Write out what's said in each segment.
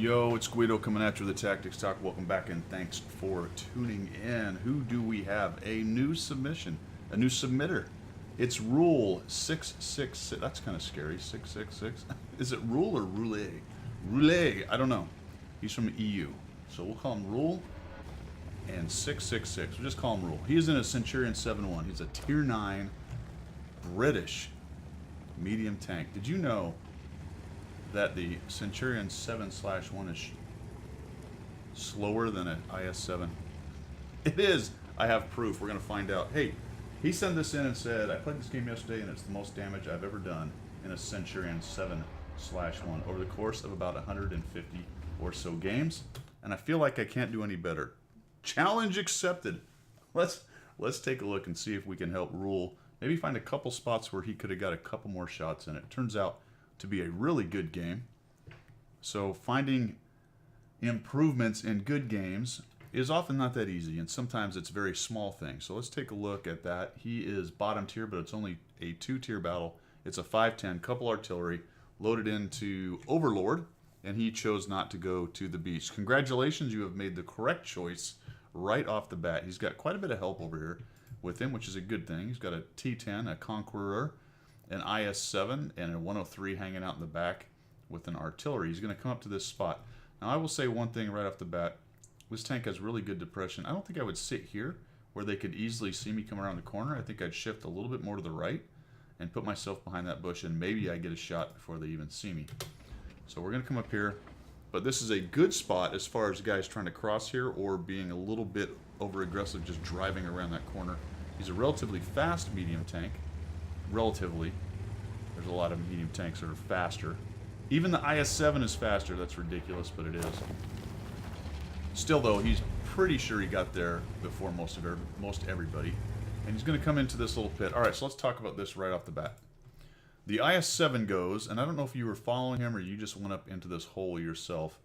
Yo, it's Guido coming at you with the Tactics Talk. Welcome back and thanks for tuning in. Who do we have? A new submission, a new submitter. It's Rullee666. That's kind of scary. 666. Is it Rule or Rullee? Rullee. I don't know. He's from the EU. So we'll call him Rule and 666. We'll just call him Rule. He is in a Centurion 7-1. He's a Tier 9 British medium tank. Did you know that the Centurion 7/1 is slower than an IS-7? It is. I have proof. We're going to find out. Hey, he sent this in and said, I played this game yesterday and it's the most damage I've ever done in a Centurion 7/1 over the course of about 150 or so games. And I feel like I can't do any better. Challenge accepted. Let's take a look and see if we can help Rule. Maybe find a couple spots where he could have got a couple more shots in it. Turns out to be a really good game. So finding improvements in good games is often not that easy, and sometimes it's very small things. So let's take a look at that. He is bottom tier, but it's only a 2-tier battle. It's a 5-10, couple artillery, loaded into Overlord, and he chose not to go to the beach. Congratulations, you have made the correct choice right off the bat. He's got quite a bit of help over here with him, which is a good thing. He's got a T10, a Conqueror, an IS-7, and a 103 hanging out in the back with an artillery. He's going to come up to this spot. Now, I will say one thing right off the bat. This tank has really good depression. I don't think I would sit here where they could easily see me come around the corner. I think I'd shift a little bit more to the right and put myself behind that bush, and maybe I get a shot before they even see me. So we're going to come up here. But this is a good spot as far as guys trying to cross here or being a little bit over-aggressive just driving around that corner. He's a relatively fast medium tank. Relatively. There's a lot of medium tanks that are faster. Even the IS-7 is faster. That's ridiculous, but it is. Still, though, he's pretty sure he got there before most everybody. And he's going to come into this little pit. All right, so let's talk about this right off the bat. The IS-7 goes, and I don't know if you were following him or you just went up into this hole yourself.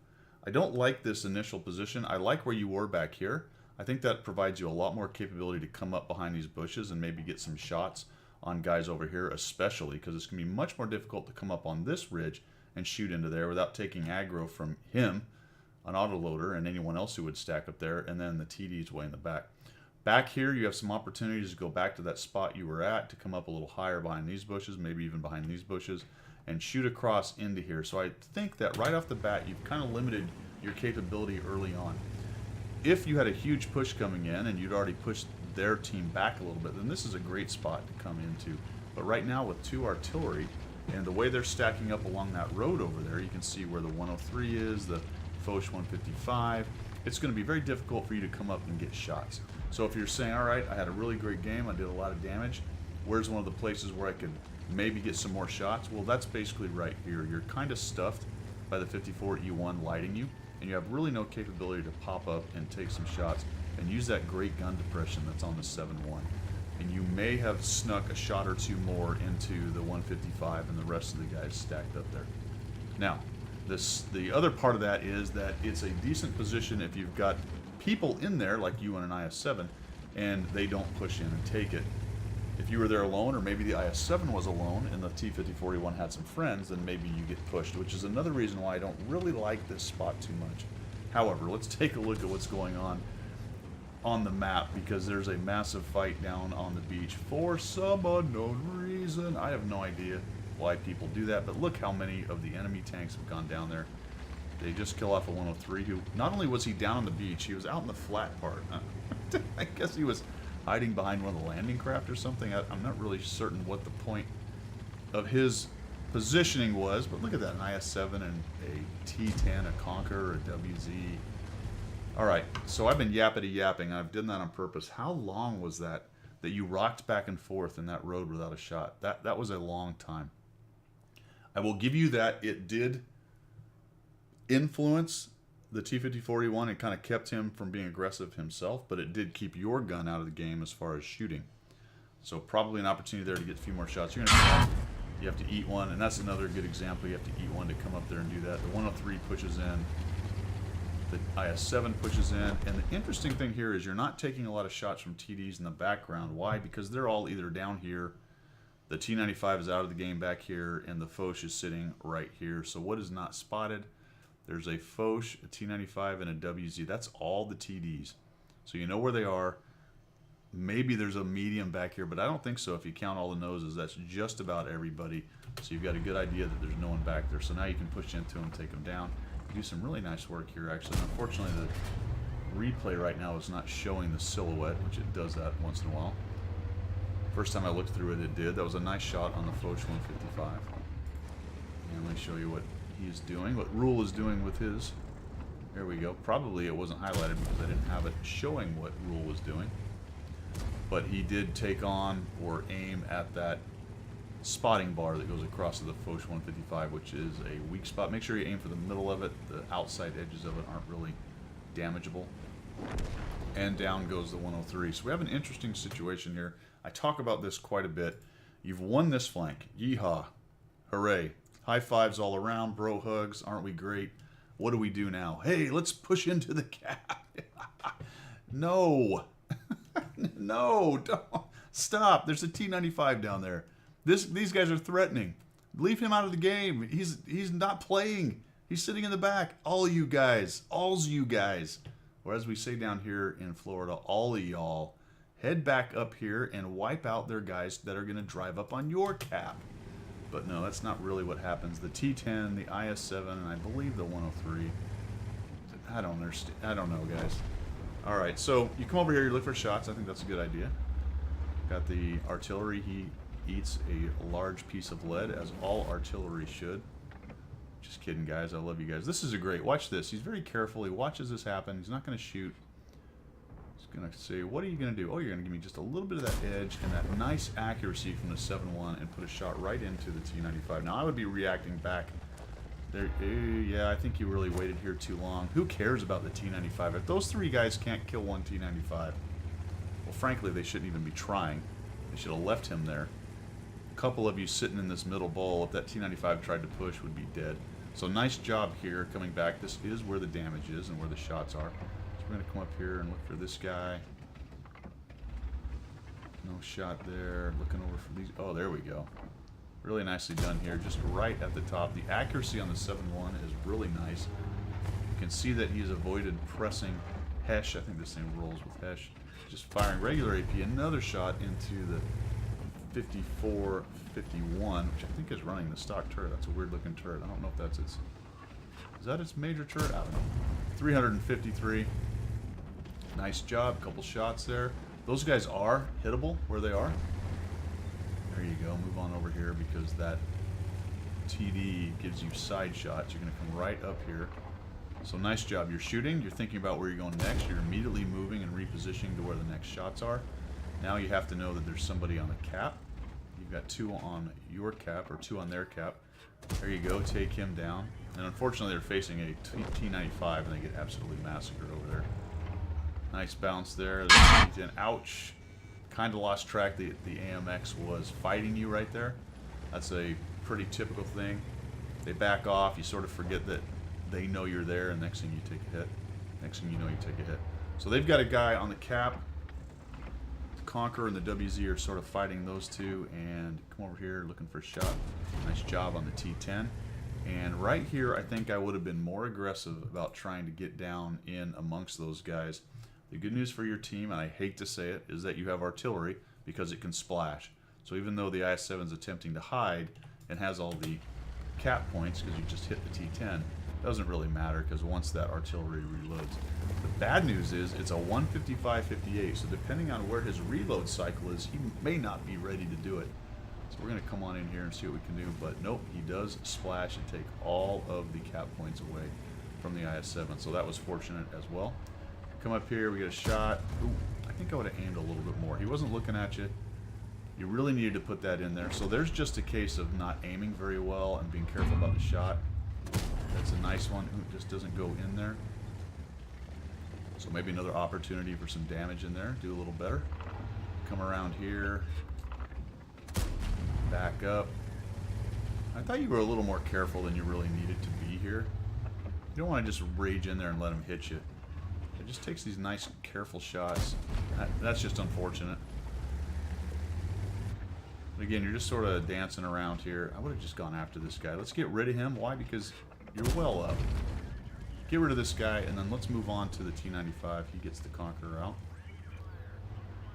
I don't like this initial position. I like where you were back here. I think that provides you a lot more capability to come up behind these bushes and maybe get some shots on guys over here, especially because it's going to be much more difficult to come up on this ridge and shoot into there without taking aggro from him, an autoloader, and anyone else who would stack up there, and then the TD's way in the back. Back here, you have some opportunities to go back to that spot you were at to come up a little higher behind these bushes, maybe even behind these bushes, and shoot across into here. So I think that right off the bat, you've kind of limited your capability early on. If you had a huge push coming in and you'd already pushed their team back a little bit, then this is a great spot to come into. But right now with 2 artillery and the way they're stacking up along that road over there, you can see where the 103 is, the Foch 155. It's going to be very difficult for you to come up and get shots. So if you're saying, all right, I had a really great game, I did a lot of damage, where's one of the places where I could maybe get some more shots? Well, that's basically right here. You're kind of stuffed by the 54E1 lighting you, and you have really no capability to pop up and take some shots and use that great gun depression that's on the 7-1. And you may have snuck a shot or two more into the 155 and the rest of the guys stacked up there. Now, the other part of that is that it's a decent position if you've got people in there like you and an IS-7 and they don't push in and take it. If you were there alone, or maybe the IS-7 was alone and the T-54E1 had some friends, then maybe you get pushed, which is another reason why I don't really like this spot too much. However, let's take a look at what's going on the map, because there's a massive fight down on the beach for some unknown reason. I have no idea why people do that, but look how many of the enemy tanks have gone down there. They just kill off a 103 who, not only was he down on the beach, he was out in the flat part. I guess he was hiding behind one of the landing craft or something. I'm not really certain what the point of his positioning was, but look at that, an IS-7 and a T10, a Conqueror, a WZ. All right, so I've been yapping. I've done that on purpose. How long was that you rocked back and forth in that road without a shot? That was a long time. I will give you that it did influence the T-54E1 and kind of kept him from being aggressive himself, but it did keep your gun out of the game as far as shooting. So probably an opportunity there to get a few more shots. You're gonna you have to eat one, and that's another good example. You have to eat one to come up there and do that. The 103 pushes in. The IS-7 pushes in, and the interesting thing here is you're not taking a lot of shots from TDs in the background. Why? Because they're all either down here, the T-95 is out of the game back here, and the Foch is sitting right here. So what is not spotted? There's a Foch, a T95, and a WZ. That's all the TDs. So you know where they are. Maybe there's a medium back here, but I don't think so. If you count all the noses, that's just about everybody. So you've got a good idea that there's no one back there. So now you can push into them, take them down. You do some really nice work here, actually. And unfortunately, the replay right now is not showing the silhouette, which it does that once in a while. First time I looked through it, it did. That was a nice shot on the Foch 155. And let me show you what he's doing, what Rule is doing with his. There we go. Probably it wasn't highlighted because I didn't have it showing what Rule was doing. But he did take on or aim at that spotting bar that goes across to the Foch 155, which is a weak spot. Make sure you aim for the middle of it. The outside edges of it aren't really damageable. And down goes the 103. So we have an interesting situation here. I talk about this quite a bit. You've won this flank. Yeehaw. Hooray. High fives all around. Bro hugs. Aren't we great? What do we do now? Hey, let's push into the cap. No. No, don't. Stop. There's a T95 down there. These guys are threatening. Leave him out of the game. He's not playing. He's sitting in the back. All you guys. All's you guys. Or as we say down here in Florida, all of y'all, head back up here and wipe out their guys that are going to drive up on your cap. But no, that's not really what happens. The T10, the IS-7, and I believe the 103. I don't understand. I don't know, guys. All right, so you come over here, you look for shots. I think that's a good idea. Got the artillery. He eats a large piece of lead, as all artillery should. Just kidding, guys. I love you guys. This is a great... Watch this. He's very careful. He watches this happen. He's not going to shoot. He's going to say, what are you going to do? Oh, you're going to give me just a little bit of that edge and that nice accuracy from the 7.1 and put a shot right into the T95. Now, I would be reacting back... There, yeah, I think you really waited here too long. Who cares about the T95? If those three guys can't kill one T95, well, frankly, they shouldn't even be trying. They should have left him there. A couple of you sitting in this middle bowl, if that T95 tried to push, would be dead. So nice job here coming back. This is where the damage is and where the shots are. So we're going to come up here and look for this guy. No shot there. Looking over for these. Oh, there we go. Really nicely done here, just right at the top. The accuracy on the 7.1 is really nice. You can see that he's avoided pressing Hesh. I think this thing rolls with Hesh. Just firing regular AP. Another shot into the 54-51, which I think is running the stock turret. That's a weird looking turret. I don't know if that's its... Is that its major turret? I don't know. 353. Nice job. Couple shots there. Those guys are hittable where they are. There you go. Move on over here because that TD gives you side shots. You're going to come right up here. So nice job. You're shooting. You're thinking about where you're going next. You're immediately moving and repositioning to where the next shots are. Now you have to know that there's somebody on the cap. You've got two on your cap or two on their cap. There you go. Take him down. And unfortunately, they're facing a T95 and they get absolutely massacred over there. Nice bounce there. Ouch. Kind of lost track the AMX was fighting you right there. That's a pretty typical thing. They back off. You sort of forget that they know you're there, and next thing you take a hit. Next thing you know, you take a hit. So they've got a guy on the cap. The Conqueror and the WZ are sort of fighting those two, and come over here looking for a shot. Nice job on the T10. And right here, I think I would have been more aggressive about trying to get down in amongst those guys. The good news for your team, and I hate to say it, is that you have artillery because it can splash. So even though the IS-7 is attempting to hide and has all the cap points because you just hit the T10, it doesn't really matter because once that artillery reloads. The bad news is it's a 155-58, so depending on where his reload cycle is, he may not be ready to do it. So we're going to come on in here and see what we can do, but nope, he does splash and take all of the cap points away from the IS-7, so that was fortunate as well. Come up here, we get a shot. Ooh, I think I would have aimed a little bit more. He wasn't looking at you. You really needed to put that in there. So there's just a case of not aiming very well and being careful about the shot. That's a nice one. Ooh, just doesn't go in there. So maybe another opportunity for some damage in there. Do a little better. Come around here. Back up. I thought you were a little more careful than you really needed to be here. You don't want to just rage in there and let him hit you. It just takes these nice, careful shots. That's just unfortunate. But again, you're just sort of dancing around here. I would have just gone after this guy. Let's get rid of him. Why? Because you're well up. get rid of this guy, and then let's move on to the T-95. He gets the Conqueror out.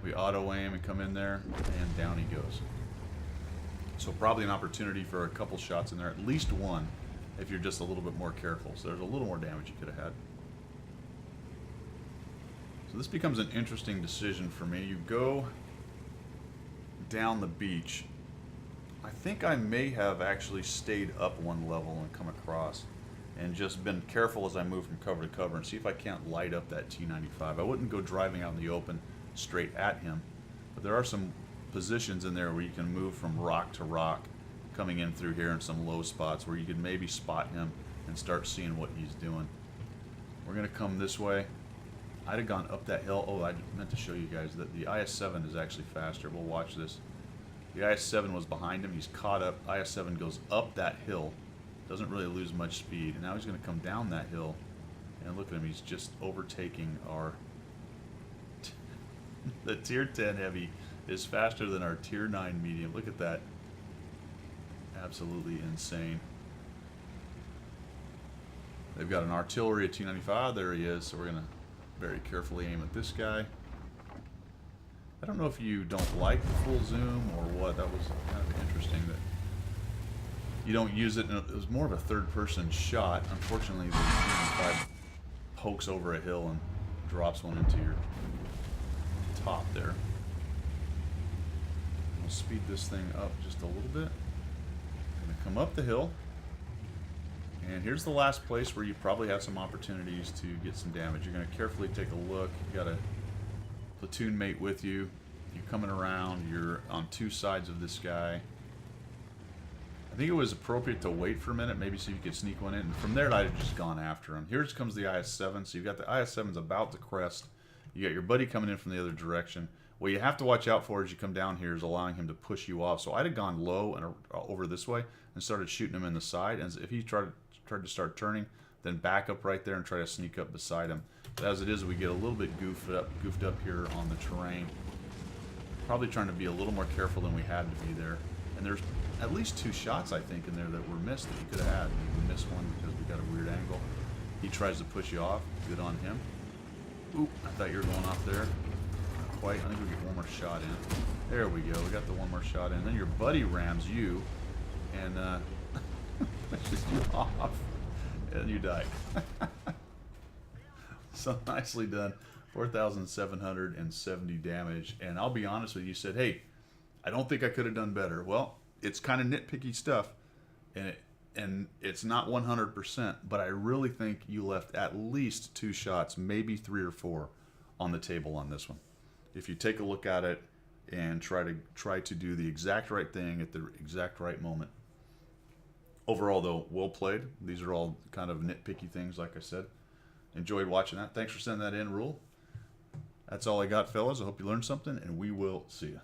We auto-aim and come in there, and down he goes. So probably an opportunity for a couple shots in there, at least one, if you're just a little bit more careful. So there's a little more damage you could have had. So this becomes an interesting decision for me. You go down the beach. I think I may have actually stayed up one level and come across and just been careful as I move from cover to cover and see if I can't light up that T-95. I wouldn't go driving out in the open straight at him, but there are some positions in there where you can move from rock to rock, coming in through here in some low spots where you could maybe spot him and start seeing what he's doing. We're going to come this way. I'd have gone up that hill. Oh, I meant to show you guys that the IS-7 is actually faster. We'll watch this. The IS-7 was behind him. He's caught up. IS-7 goes up that hill. Doesn't really lose much speed. And now he's going to come down that hill. And look at him. He's just overtaking our... the Tier 10 Heavy is faster than our Tier 9 Medium. Look at that. Absolutely insane. They've got an artillery at T-95. There he is. So we're going to very carefully aim at this guy. I don't know if you don't like the full zoom or what. That was kind of interesting that you don't use it. It was more of a third-person shot. Unfortunately, the T-95 pokes over a hill and drops one into your top there. We'll speed this thing up just a little bit. Gonna come up the hill. And here's the last place where you probably have some opportunities to get some damage. You're going to carefully take a look. You got a platoon mate with you. You're coming around. You're on two sides of this guy. I think it was appropriate to wait for a minute, maybe see if you could sneak one in. And from there, I'd have just gone after him. Here comes the IS-7. So you've got the IS-7's about to crest. You got your buddy coming in from the other direction. What you have to watch out for as you come down here is allowing him to push you off. So I'd have gone low and over this way and started shooting him in the side. And if he tried to start turning, then back up right there and try to sneak up beside him. But as it is, we get a little bit goofed up here on the terrain. Probably trying to be a little more careful than we had to be there. And there's at least two shots, I think, in there that were missed that you could have had. We missed one because we got a weird angle. He tries to push you off. Good on him. Oop, I thought you were going off there. Not quite. I think we get one more shot in. There we go. We got the one more shot in. Then your buddy rams you and pushes you off. And you die. So nicely done. 4,770 damage. And I'll be honest with you, you said, hey, I don't think I could have done better. Well, it's kind of nitpicky stuff, and it's not 100%, but I really think you left at least two shots, maybe three or four, on the table on this one. If you take a look at it and try to do the exact right thing at the exact right moment. Overall, though, well played. These are all kind of nitpicky things, like I said. Enjoyed watching that. Thanks for sending that in, Rule. That's all I got, fellas. I hope you learned something, and we will see you.